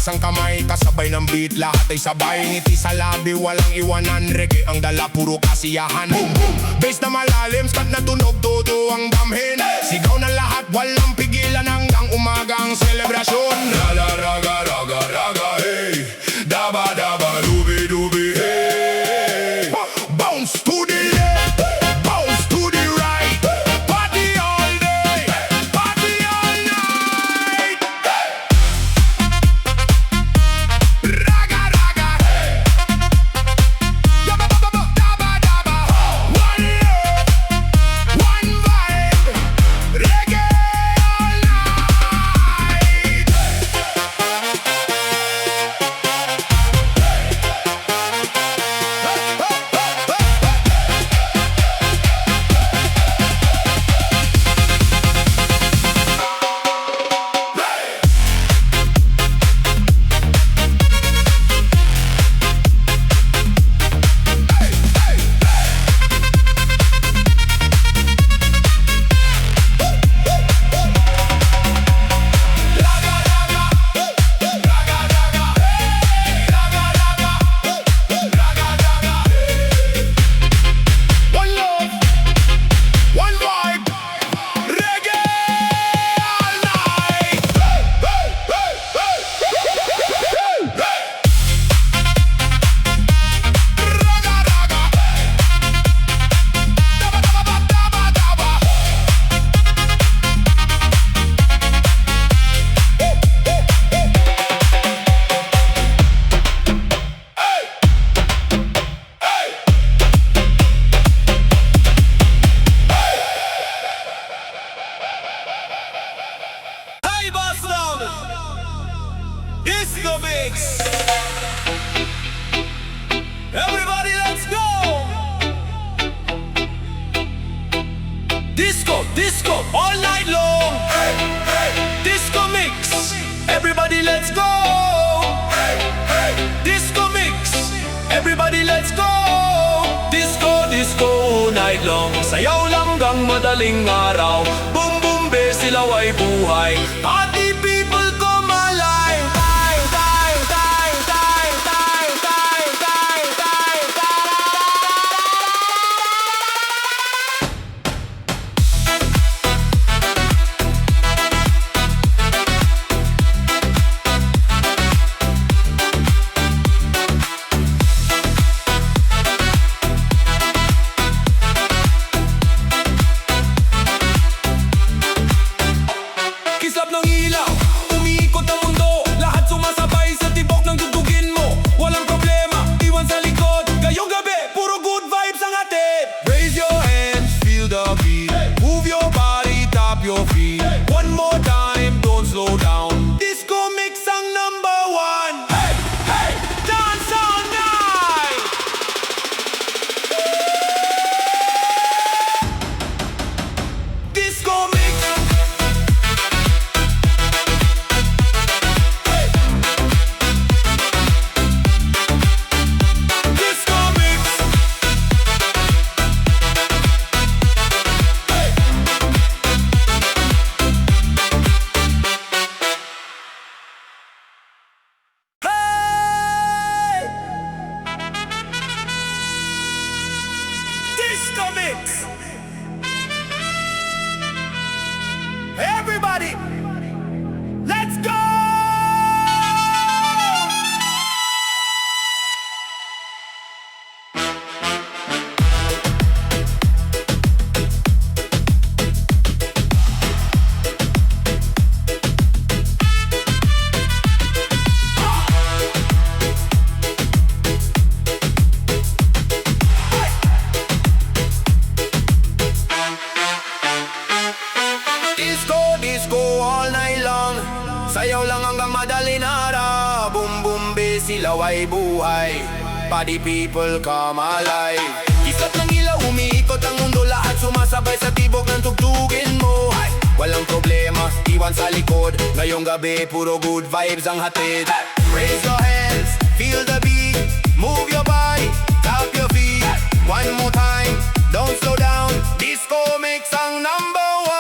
Itaas ang kamay, kasabay ng beat, lahat ay sabay. Ngiti sa labi, walang iwanan. Reggae ang dala, puro kasiyahan. Boom, boom, bass na malalim, skat na tunog, todo ang damhin. Sigaw na lahat, walang pigilan, hanggang umaga ang selebrasyon. Raga, raga, raga, raga, hey. Daba, daba, dubi, dubi, hey. Bounce to the left, bounce to the right. Party all day, party all night. Raga, raga, daba, daba, daba, daba. One love, one vibe. Reggae all night. One love, one vibe. Reggae all night. Raga, raga. Daba, daba, daba, daba. Hey, Boston! Disco mix! Everybody, let's go! Disco, disco, all night long! Disco mix! Everybody, let's go! Disco mix! Everybody, let's go! Disco, disco, all night long. Sayaw lang hanggang madaling araw. Boom, boom, be, silaw ay buhay. Party people come alive. Die, die, die, die, die, die, die, die, die. Kislap ng ilaw, umiikot ang mundo. Lahat sumasabay sa tibok ng dugtugin mo. Walang problema, iwan sa likod. Ngayong gabi, puro good vibes ang hatid. Raise your hands, feel the beat. Move your body, tap your feet. One more time, don't slow down. Disco mix ang number one. Hey, hey, dance all night. Disco mix. Disco mix. Hey! Disco mix. Everybody, let's go! Disco, disco all night long. Sayaw lang hanggang madaling araw. Boom, boom, be, silaw ay buhay. Party people come alive. Kislap ng ilaw, umiikot ang mundo. Lahat sumasabay sa tibok ng tugtugin mo. Walang problema, iwan sa likod. Ngayong gabi, puro good vibes ang hatid. Raise your hands, feel the beat. Move your body, tap your feet. One more time, don't slow down. Disco mix ang number one.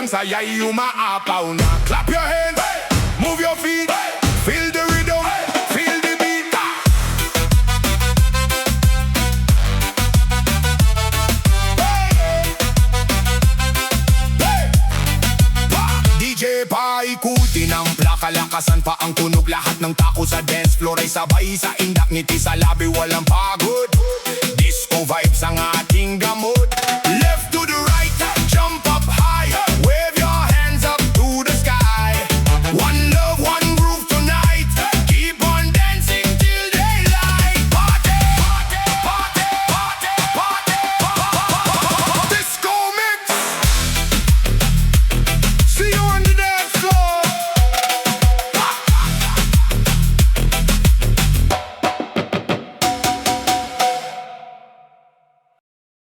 ang saya'y umaapaw na. Clap your hands, move your feet, feel the rhythm, feel the beat. DJ paikutin ang plaka, lakasan pa ang tunog. Lahat ng tako sa dance floor ay sabay sa indak, ngiti sa labi, walang pagod.